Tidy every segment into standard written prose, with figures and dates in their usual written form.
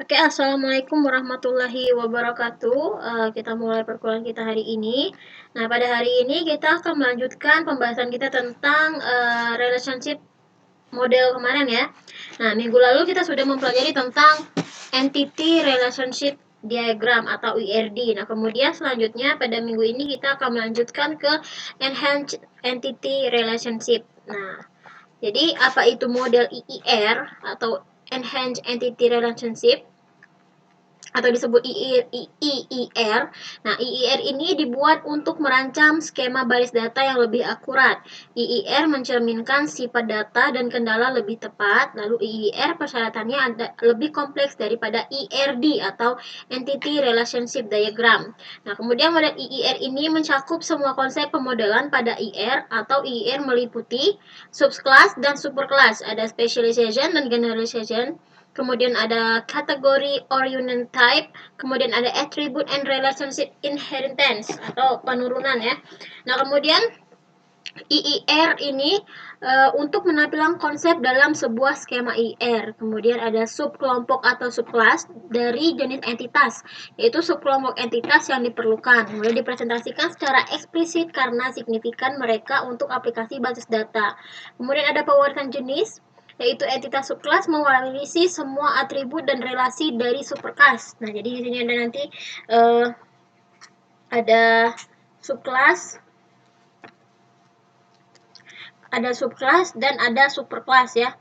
Oke, assalamualaikum warahmatullahi wabarakatuh. Kita mulai perkuliahan kita hari ini. Nah, pada hari ini kita akan melanjutkan pembahasan kita tentang relationship model kemarin ya. Nah, minggu lalu kita sudah mempelajari tentang entity relationship diagram atau ERD. Nah, kemudian selanjutnya pada minggu ini kita akan melanjutkan ke enhanced entity relationship. Nah, jadi apa itu model EER atau enhanced entity relationship? Atau disebut EER. Nah, EER ini dibuat untuk merancang skema baris data yang lebih akurat. EER mencerminkan sifat data dan kendala lebih tepat. Lalu EER persyaratannya lebih kompleks daripada ERD atau Entity Relationship Diagram. Nah, kemudian model EER ini mencakup semua konsep pemodelan pada ER atau EER meliputi subclass dan superclass. Ada specialization dan generalization. Kemudian ada kategori oriented type, kemudian ada attribute and relationship inheritance atau penurunan ya. Nah, kemudian EER ini untuk menampilkan konsep dalam sebuah skema ER. Kemudian ada subkelompok atau subclass dari jenis entitas, yaitu subkelompok entitas yang diperlukan. Kemudian dipresentasikan secara eksplisit karena signifikan mereka untuk aplikasi basis data. Kemudian ada pewarisan jenis, yaitu entitas subclass mewarisi semua atribut dan relasi dari superclass. Nah, jadi di sini ada nanti ada subclass, ada subclass dan ada superclass ya.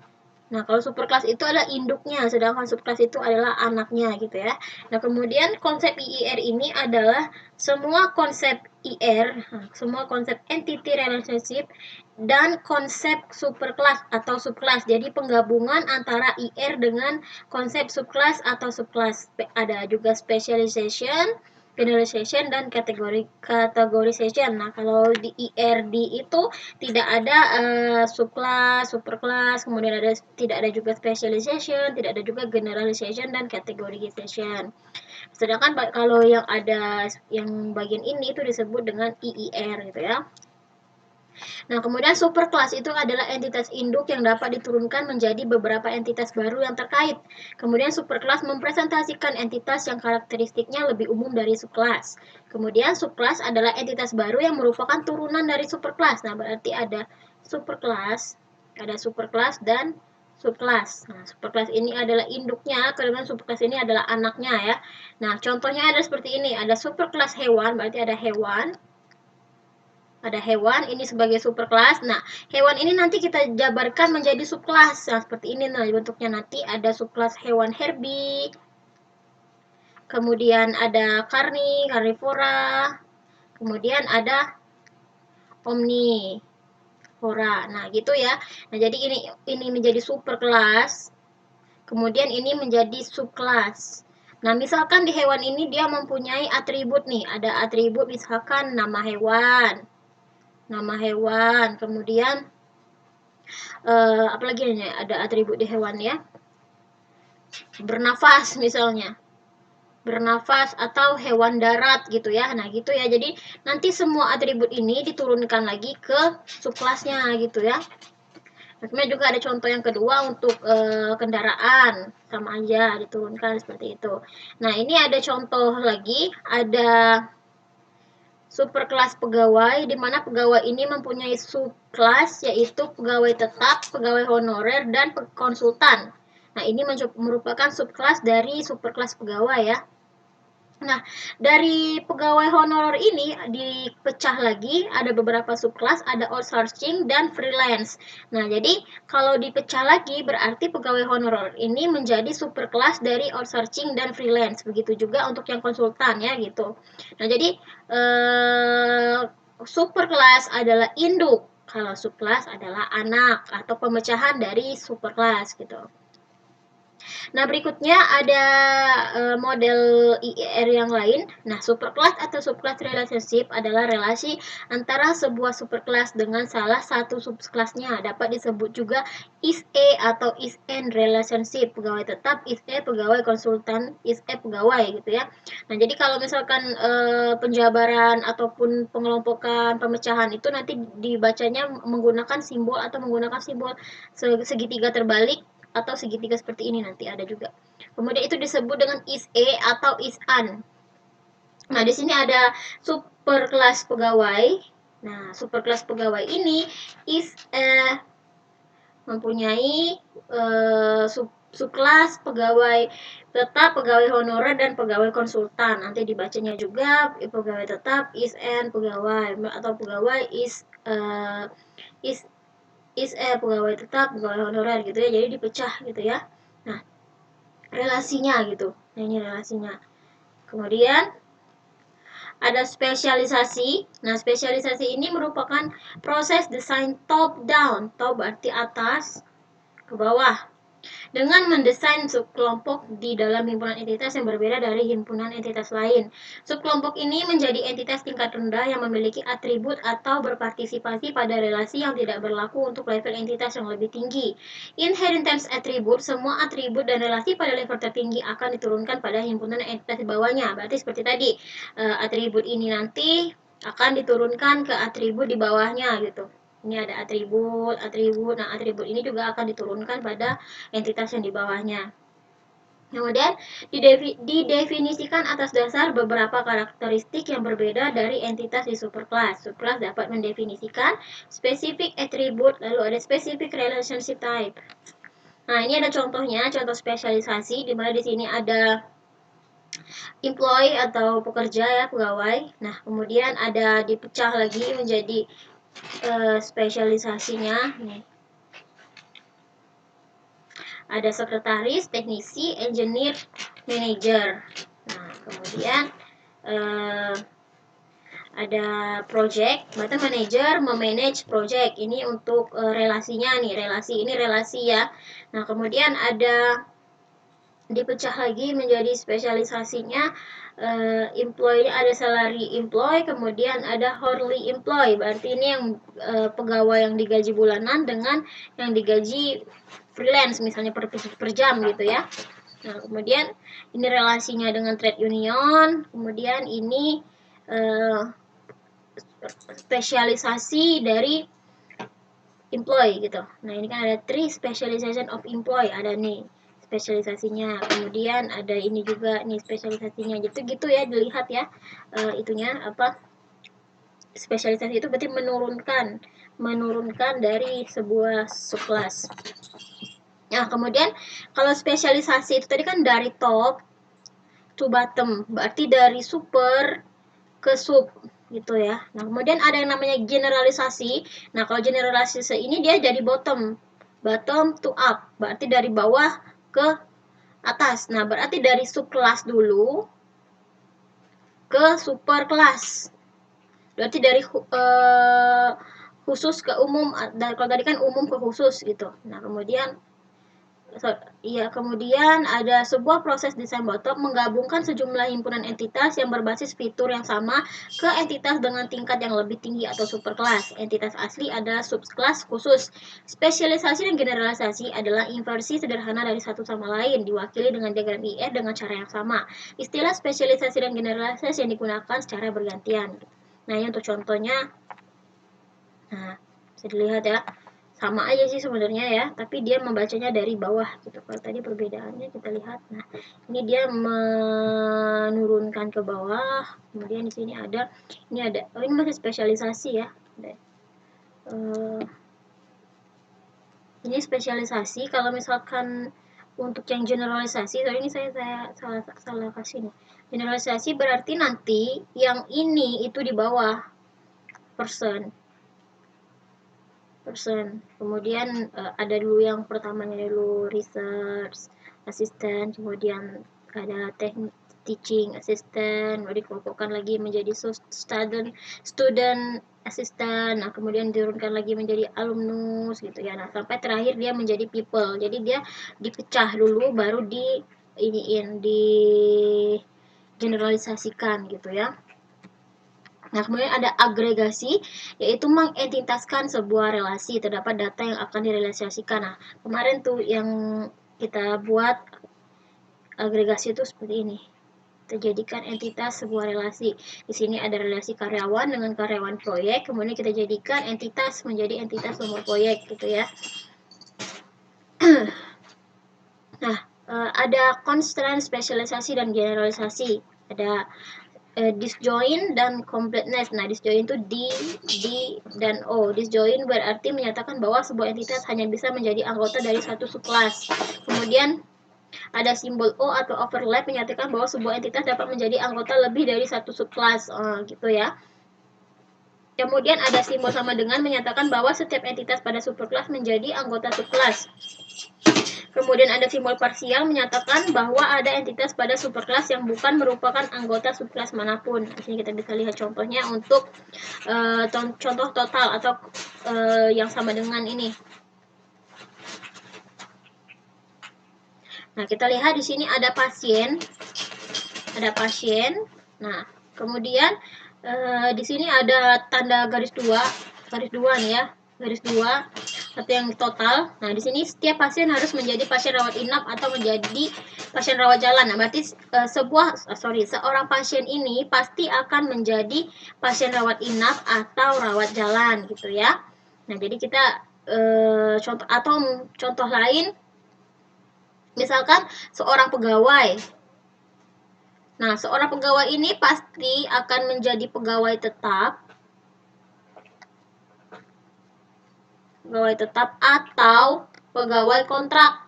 Nah, kalau superclass itu adalah induknya, sedangkan subclass itu adalah anaknya gitu ya. Nah, kemudian konsep EER ini adalah semua konsep ER, semua konsep entity relationship dan konsep superclass atau subclass. Jadi penggabungan antara ER dengan konsep subclass atau subclass. Ada juga specialization, generalization dan categorization. Nah, kalau di ERD itu tidak ada subclass, superclass, kemudian tidak ada juga specialization, tidak ada juga generalization dan categorization. Sedangkan kalau yang ada yang bagian ini itu disebut dengan EER gitu ya. Nah, kemudian superclass itu adalah entitas induk yang dapat diturunkan menjadi beberapa entitas baru yang terkait. Kemudian superclass mempresentasikan entitas yang karakteristiknya lebih umum dari subclass. Kemudian subclass adalah entitas baru yang merupakan turunan dari superclass. Nah, berarti ada superclass dan subclass. Nah, superclass ini adalah induknya, kemudian subclass ini adalah anaknya ya. Nah, contohnya ada seperti ini, ada superclass hewan, berarti ada hewan ini sebagai superclass. Nah, hewan ini nanti kita jabarkan menjadi subclass. Nah, seperti ini nah bentuknya nanti ada subclass hewan herbi. Kemudian ada karnivora. Kemudian ada omnivora. Nah, gitu ya. Nah, jadi ini menjadi superclass. Kemudian ini menjadi subclass. Nah, misalkan di hewan ini dia mempunyai atribut nih. Ada atribut misalkan nama hewan, kemudian apalagi ada atribut di hewan ya, bernafas misalnya, bernafas atau hewan darat gitu ya. Nah, gitu ya. Jadi nanti semua atribut ini diturunkan lagi ke subclassnya gitu ya. Kemudian juga ada contoh yang kedua untuk kendaraan, sama aja diturunkan seperti itu. Nah, ini ada contoh lagi, ada superkelas pegawai, di mana pegawai ini mempunyai subkelas yaitu pegawai tetap, pegawai honorer, dan konsultan. Nah, ini merupakan subkelas dari superkelas pegawai ya. Nah, dari pegawai honorer ini dipecah lagi, ada beberapa subkelas, ada outsourcing dan freelance. Nah, jadi kalau dipecah lagi berarti pegawai honorer ini menjadi superkelas dari outsourcing dan freelance. Begitu juga untuk yang konsultan ya gitu. Nah, jadi superkelas adalah induk, kalau subkelas adalah anak atau pemecahan dari superkelas gitu. Nah, berikutnya ada model IER yang lain. Nah, superclass atau subclass relationship adalah relasi antara sebuah superclass dengan salah satu subclassnya. Dapat disebut juga is-A atau is-N relationship. Pegawai tetap, is-A, pegawai konsultan, is-A, pegawai gitu ya. Nah, jadi kalau misalkan penjabaran ataupun pengelompokan, pemecahan itu nanti dibacanya menggunakan simbol atau menggunakan simbol segitiga terbalik atau segitiga seperti ini nanti ada juga. Kemudian itu disebut dengan is A atau is an. Nah, di sini ada super kelas pegawai. Nah, super kelas pegawai ini is mempunyai subkelas pegawai tetap, pegawai honorer, dan pegawai konsultan. Nanti dibacanya juga pegawai tetap is an pegawai, atau pegawai is pegawai tetap, pegawai honorer gitu ya. Jadi dipecah gitu ya. Nah, relasinya gitu. Nah, ini relasinya. Kemudian ada spesialisasi. Nah, spesialisasi ini merupakan proses desain top down. Top berarti atas ke bawah, dengan mendesain subkelompok di dalam himpunan entitas yang berbeda dari himpunan entitas lain. Subkelompok ini menjadi entitas tingkat rendah yang memiliki atribut atau berpartisipasi pada relasi yang tidak berlaku untuk level entitas yang lebih tinggi. Inheritance atribut, semua atribut dan relasi pada level tertinggi akan diturunkan pada himpunan entitas di bawahnya. Berarti seperti tadi, atribut ini nanti akan diturunkan ke atribut di bawahnya gitu. Ini ada atribut. Nah, atribut ini juga akan diturunkan pada entitas yang di bawahnya. Kemudian didefinisikan atas dasar beberapa karakteristik yang berbeda dari entitas di superclass. Superclass dapat mendefinisikan spesifik atribut, lalu ada spesifik relationship type. Nah, ini ada contohnya, contoh spesialisasi, di mana di sini ada employee atau pekerja ya, pegawai. Nah, kemudian ada dipecah lagi menjadi spesialisasinya nih. Ada sekretaris, teknisi, engineer, manager. Nah, kemudian ada project, berarti manager memanage project. Ini untuk relasinya nih, relasi ini relasi ya. Nah, kemudian ada dipecah lagi menjadi spesialisasinya, employee ada salary employee, kemudian ada hourly employee, berarti ini yang pegawai yang digaji bulanan dengan yang digaji freelance misalnya per jam gitu ya. Nah, kemudian ini relasinya dengan trade union, kemudian ini spesialisasi dari employee gitu. Nah, ini kan ada 3 specialization of employee, ada nih spesialisasinya, kemudian ada ini juga nih spesialisasinya, gitu ya, dilihat ya itunya apa, spesialisasi itu berarti menurunkan dari sebuah subclass. Nah, kemudian kalau spesialisasi itu tadi kan dari top to bottom, berarti dari super ke sub gitu ya. Nah, kemudian ada yang namanya generalisasi. Nah, kalau generalisasi ini dia jadi bottom to up, berarti dari bawah ke atas. Nah, berarti dari subkelas dulu ke super kelas. Berarti dari khusus ke umum. Kalau tadi kan umum ke khusus gitu. Nah, kemudian kemudian ada sebuah proses desain bottom menggabungkan sejumlah himpunan entitas yang berbasis fitur yang sama ke entitas dengan tingkat yang lebih tinggi atau superkelas. Entitas asli adalah subkelas khusus. Spesialisasi dan generalisasi adalah inversi sederhana dari satu sama lain, diwakili dengan diagram IR dengan cara yang sama. Istilah spesialisasi dan generalisasi yang digunakan secara bergantian. Nah, ini untuk contohnya. Nah, bisa dilihat ya. Sama aja sih sebenarnya ya, tapi dia membacanya dari bawah gitu. Kalau tadi perbedaannya kita lihat. Nah, ini dia menurunkan ke bawah. Kemudian di sini ada, oh ini masih spesialisasi ya. Ini spesialisasi. Kalau misalkan untuk yang generalisasi, tadi ini saya salah kasih nih. Generalisasi berarti nanti yang ini itu di bawah person. Kemudian ada dulu yang pertamanya dulu research assistant, kemudian ada teaching assistant, lalu dikelompokkan lagi menjadi student assistant, nah kemudian diturunkan lagi menjadi alumnus gitu ya. Nah, sampai terakhir dia menjadi people. Jadi dia dipecah dulu baru di generalisasikan gitu ya. Nah, kemudian ada agregasi, yaitu mengentitaskan sebuah relasi. Terdapat data yang akan direlasiasikan. Nah, kemarin tuh yang kita buat agregasi itu seperti ini. Kita jadikan entitas sebuah relasi. Di sini ada relasi karyawan dengan karyawan proyek. Kemudian kita jadikan entitas menjadi entitas nomor proyek gitu ya. Nah, ada constraint, spesialisasi, dan generalisasi. Ada disjoint dan completeness. Nah, disjoint itu D, dan O. Disjoint berarti menyatakan bahwa sebuah entitas hanya bisa menjadi anggota dari satu subkelas. Kemudian ada simbol O atau overlap menyatakan bahwa sebuah entitas dapat menjadi anggota lebih dari satu subkelas. Gitu ya. Kemudian ada simbol sama dengan menyatakan bahwa setiap entitas pada subkelas menjadi anggota subkelas. Kemudian ada simbol parsial menyatakan bahwa ada entitas pada superkelas yang bukan merupakan anggota subkelas manapun. Di sini kita bisa lihat contohnya untuk contoh total atau yang sama dengan ini. Nah, kita lihat di sini ada pasien. Nah, kemudian di sini ada tanda garis dua nih ya, garis dua atau yang total. Nah, di sini setiap pasien harus menjadi pasien rawat inap atau menjadi pasien rawat jalan. Nah, berarti seorang pasien ini pasti akan menjadi pasien rawat inap atau rawat jalan gitu ya. Nah, jadi kita contoh lain, misalkan seorang pegawai. Nah, seorang pegawai ini pasti akan menjadi pegawai tetap atau pegawai kontrak.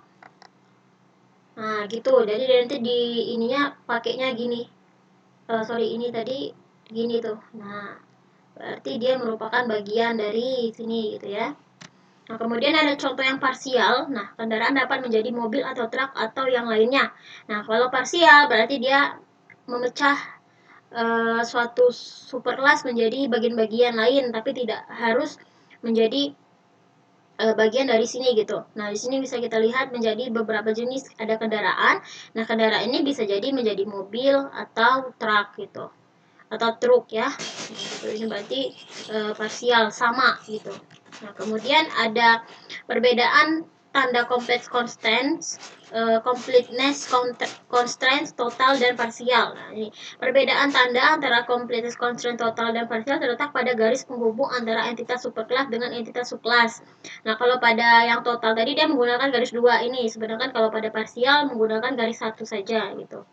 Nah, gitu. Jadi nanti di ininya pakainya gini. Ini tadi gini tuh. Nah, berarti dia merupakan bagian dari sini gitu ya. Nah, kemudian ada contoh yang parsial. Nah, kendaraan dapat menjadi mobil atau truk atau yang lainnya. Nah, kalau parsial berarti dia memecah suatu superkelas menjadi bagian-bagian lain, tapi tidak harus menjadi bagian dari sini gitu. Nah, di sini bisa kita lihat menjadi beberapa jenis ada kendaraan. Nah, kendaraan ini bisa jadi menjadi mobil atau truk gitu. Atau truk ya. Nah, ini berarti parsial sama gitu. Nah, kemudian ada perbedaan tanda kompleks constraints, completeness, constraints, total, dan parsial. Nah, ini perbedaan tanda antara completeness, constraint, total, dan parsial terletak pada garis penghubung antara entitas superkelas dengan entitas subkelas. Nah, kalau pada yang total tadi dia menggunakan garis dua ini, sedangkan kalau pada parsial menggunakan garis satu saja gitu.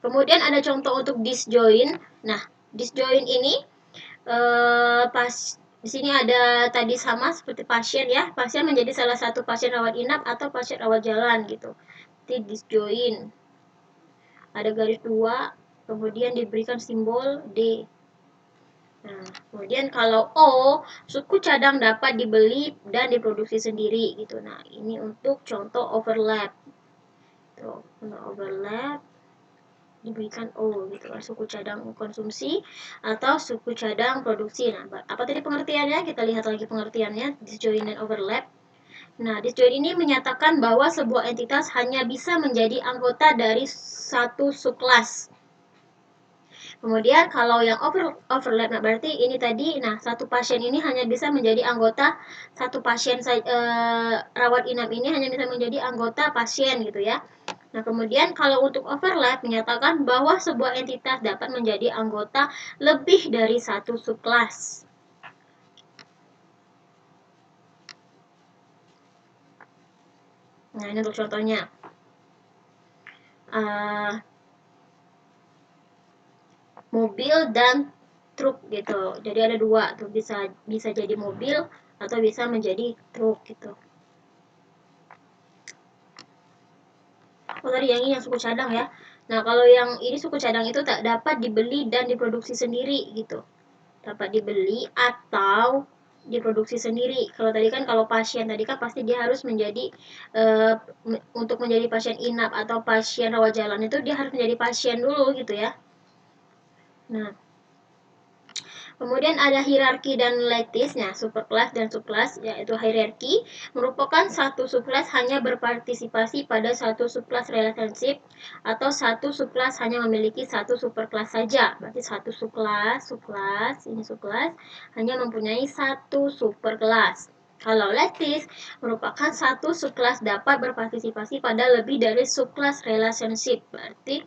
Kemudian ada contoh untuk disjoint. Nah, disjoint ini di sini ada tadi sama seperti pasien ya. Pasien menjadi salah satu pasien rawat inap atau pasien rawat jalan gitu. Jadi disjoint. Ada garis dua, kemudian diberikan simbol D. Nah, kemudian kalau O, suku cadang dapat dibeli dan diproduksi sendiri gitu. Nah, ini untuk contoh overlap. Tuh, untuk overlap diberikan O gitu kan, suku cadang konsumsi atau suku cadang produksi. Nah, apa tadi pengertiannya? Kita lihat lagi pengertiannya, disjoint dan overlap. Nah, disjoint ini menyatakan bahwa sebuah entitas hanya bisa menjadi anggota dari satu subkelas. Kemudian kalau yang overlap, nah berarti ini tadi, nah satu pasien ini hanya bisa menjadi anggota satu pasien rawat inap ini hanya bisa menjadi anggota pasien gitu ya. Nah, kemudian kalau untuk overlap menyatakan bahwa sebuah entitas dapat menjadi anggota lebih dari satu subkelas. Nah, ini untuk contohnya. Mobil dan truk gitu. Jadi ada dua tuh, bisa jadi mobil atau bisa menjadi truk gitu. Oh, tadi yang ini yang suku cadang ya. Nah, kalau yang ini suku cadang itu tak dapat dibeli dan diproduksi sendiri gitu. Dapat dibeli atau diproduksi sendiri. Kalau tadi kan kalau pasien tadi kan pasti dia harus menjadi untuk menjadi pasien inap atau pasien rawat jalan itu dia harus menjadi pasien dulu gitu ya. Nah, kemudian ada hierarki dan lattice-nya, superkelas dan subkelas, yaitu hierarki merupakan satu subkelas hanya berpartisipasi pada satu subkelas relationship atau satu subkelas hanya memiliki satu superkelas saja. Berarti satu subkelas, ini subkelas hanya mempunyai satu superkelas. Kalau lattice merupakan satu subkelas dapat berpartisipasi pada lebih dari subkelas relationship. Berarti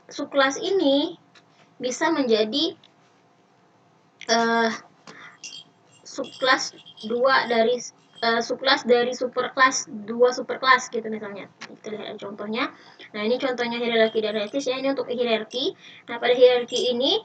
subkelas ini bisa menjadi subkelas 2 dari subclass dari superclass, 2 superclass gitu misalnya. Kita lihat contohnya. Nah, ini contohnya hierarki dan lattice ya, ini untuk hierarki. Nah, pada hierarki ini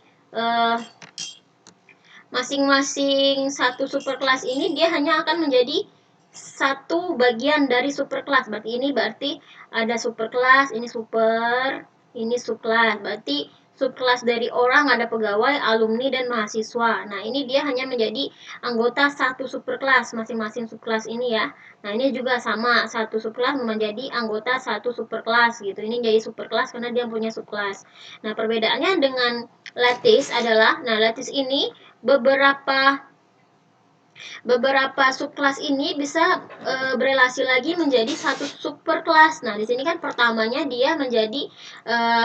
masing-masing satu superclass ini dia hanya akan menjadi satu bagian dari superclass. Berarti ada superclass, ini super, ini subclass. Berarti subclass dari orang ada pegawai, alumni, dan mahasiswa. Nah, ini dia hanya menjadi anggota satu superclass masing-masing subclass ini ya. Nah, ini juga sama, satu subclass menjadi anggota satu superclass gitu. Ini jadi superclass karena dia punya subclass. Nah, perbedaannya dengan lattice adalah, nah lattice ini beberapa subclass ini bisa berelasi lagi menjadi satu superclass. Nah, di sini kan pertamanya dia menjadi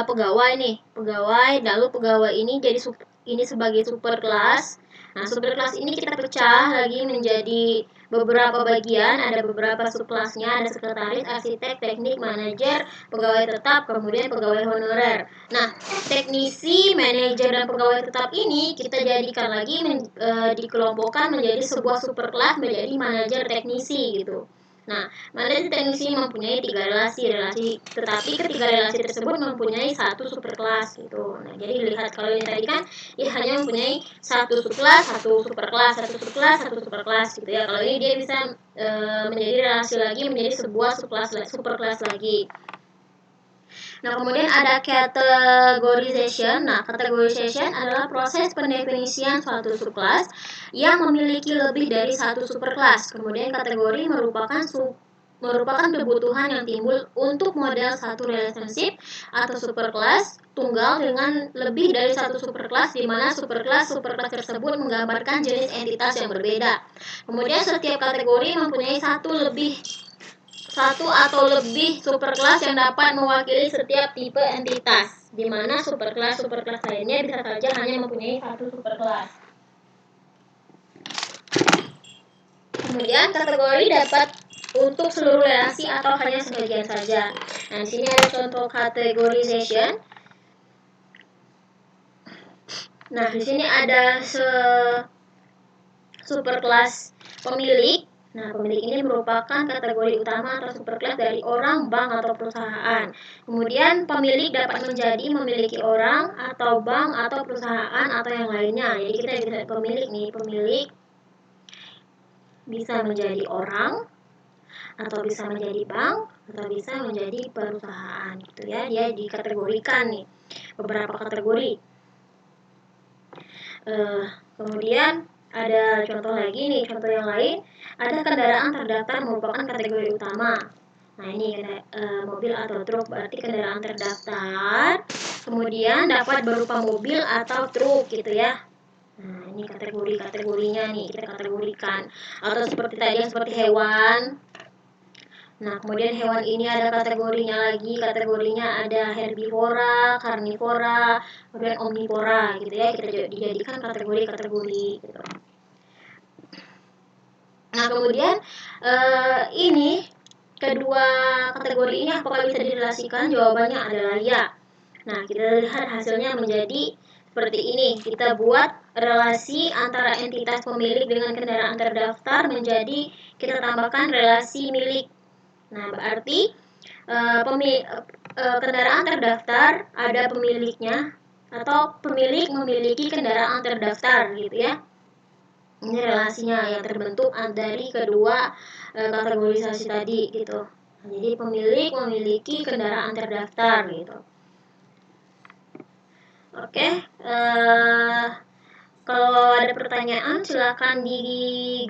pegawai nih, pegawai, lalu pegawai ini jadi ini sebagai superclass. Nah, superclass ini kita pecah lagi menjadi beberapa bagian, ada beberapa subclassnya, ada sekretaris, arsitek, teknik, manajer, pegawai tetap, kemudian pegawai honorer. Nah, teknisi, manajer, dan pegawai tetap ini kita jadikan lagi dikelompokkan menjadi sebuah superclass menjadi manajer teknisi gitu. Nah, manajer teknisi mempunyai 3 relasi, tetapi ketiga relasi tersebut mempunyai satu superclass gitu. Nah, jadi lihat kalau ini tadi kan dia hanya mempunyai satu subclass, satu superclass, satu subclass, satu superclass gitu ya. Kalau ini dia bisa menjadi relasi lagi menjadi sebuah superclass lagi. Nah, kemudian ada categorization. Nah, categorization adalah proses pendefinisian suatu subclass yang memiliki lebih dari satu superclass. Kemudian kategori merupakan kebutuhan yang timbul untuk model satu relationship atau superclass tunggal dengan lebih dari satu superclass, di mana superclass tersebut menggambarkan jenis entitas yang berbeda. Kemudian setiap kategori mempunyai satu atau lebih superclass yang dapat mewakili setiap tipe entitas, di mana superclass lainnya bisa saja hanya mempunyai satu superclass. Kemudian kategori dapat untuk seluruh relasi atau hanya sebagian saja. Nah, di sini ada contoh categorization. Nah, di sini ada superclass pemilik. Nah, pemilik ini merupakan kategori utama atau superclass dari orang, bank, atau perusahaan. Kemudian pemilik dapat menjadi memiliki orang atau bank atau perusahaan atau yang lainnya. Jadi kita bisa pemilik nih, pemilik bisa menjadi orang atau bisa menjadi bank atau bisa menjadi perusahaan gitu ya. Dia dikategorikan nih beberapa kategori. Kemudian ada contoh lagi nih, contoh yang lain, ada kendaraan terdaftar merupakan kategori utama. Nah, ini mobil atau truk, berarti kendaraan terdaftar, kemudian dapat berupa mobil atau truk gitu ya. Nah, ini kategorinya nih, kita kategorikan. Atau seperti tadi, seperti hewan. Nah, kemudian hewan ini ada kategorinya lagi, kategorinya ada herbivora, karnivora, kemudian omnivora gitu ya, kita dijadikan kategori-kategori gitu. Nah, kemudian ini kedua kategori ini apakah bisa direlasikan? Jawabannya adalah ya. Nah, kita lihat hasilnya menjadi seperti ini. Kita buat relasi antara entitas pemilik dengan kendaraan terdaftar menjadi kita tambahkan relasi milik. Nah, berarti kendaraan terdaftar ada pemiliknya atau pemilik memiliki kendaraan terdaftar gitu ya. Ini relasinya yang terbentuk dari kedua kategorisasi tadi gitu. Jadi pemilik memiliki kendaraan terdaftar gitu. Oke, kalau ada pertanyaan silakan di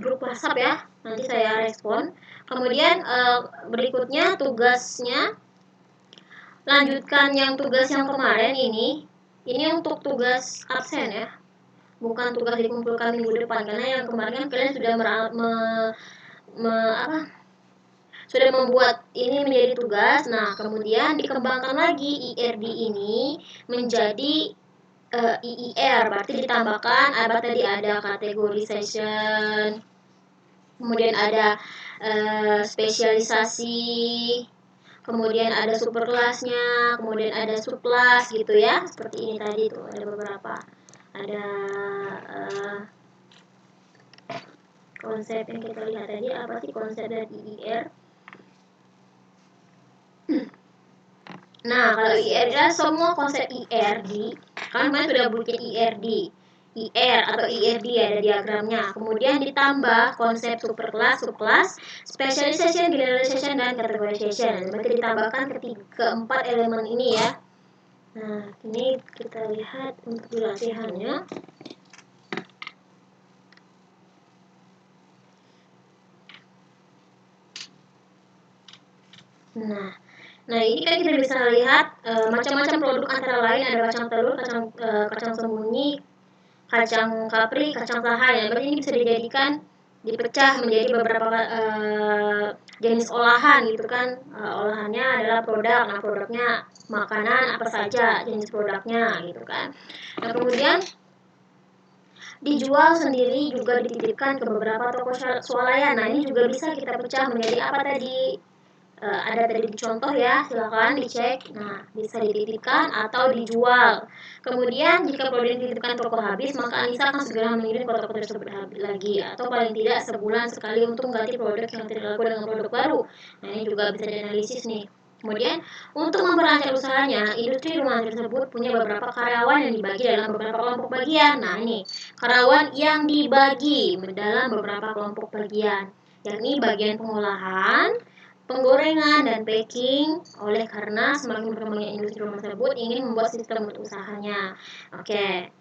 grup WhatsApp ya, nanti saya respon. Kemudian berikutnya tugasnya, lanjutkan yang tugas yang kemarin ini untuk tugas absen ya, bukan tugas dikumpulkan minggu depan, karena yang kemarin kan kalian sudah sudah membuat ini menjadi tugas. Nah, kemudian dikembangkan lagi IRD ini menjadi IIR, berarti ditambahkan tadi ada categorization, kemudian ada spesialisasi, kemudian ada superclassnya, kemudian ada subclass gitu ya, seperti ini tadi tuh ada beberapa, ada konsep yang kita lihat tadi apa sih konsep dari IIR. Nah, kalau IR ya semua konsep IRD, kan kemarin sudah bikin IRD, IR atau IRD ada diagramnya. Kemudian ditambah konsep superclass, subclass, specialization, generalization, dan categorization. Berarti ditambahkan keempat elemen ini ya. Nah, ini kita lihat untuk di latihannya. Nah, ini kan kita bisa lihat macam-macam produk antara lain ada kacang telur, kacang sembunyi, kacang kapri, kacang sahai. Berarti ini bisa dijadikan dipecah menjadi beberapa jenis olahan gitu kan. Olahannya adalah produk. Nah, produknya makanan apa saja jenis produknya gitu kan. Nah, kemudian dijual sendiri juga dititipkan ke beberapa toko swalayan. Nah, ini juga bisa kita pecah menjadi apa tadi? Ada tadi contoh ya, silakan dicek. Nah, bisa dititipkan atau dijual. Kemudian jika produk dititipkan toko habis, maka Anissa akan segera mengirim ke toko tersebut lagi, atau paling tidak sebulan sekali untuk mengganti produk yang tidak laku dengan produk baru. Nah, ini juga bisa dianalisis nih. Kemudian, untuk memperlancar usahanya, industri rumahan tersebut punya beberapa karyawan yang dibagi dalam beberapa kelompok bagian. Nah, ini karyawan yang dibagi dalam beberapa kelompok bagian, yakni bagian pengolahan, penggorengan, dan packing. Oleh karena semakin berkembangnya industri rumah tersebut ingin membuat sistem usahanya. Oke.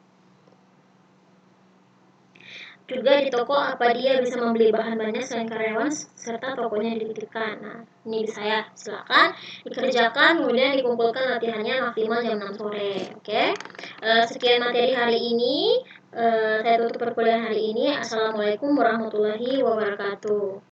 Juga di toko apa dia bisa membeli bahan banyak selain karyawan serta tokonya dititipkan. Nah, ini bisa ya, silakan dikerjakan kemudian dikumpulkan latihannya maksimal jam 6 sore. Oke. Sekian materi hari ini. Saya tutup perkuliahan hari ini. Assalamualaikum warahmatullahi wabarakatuh.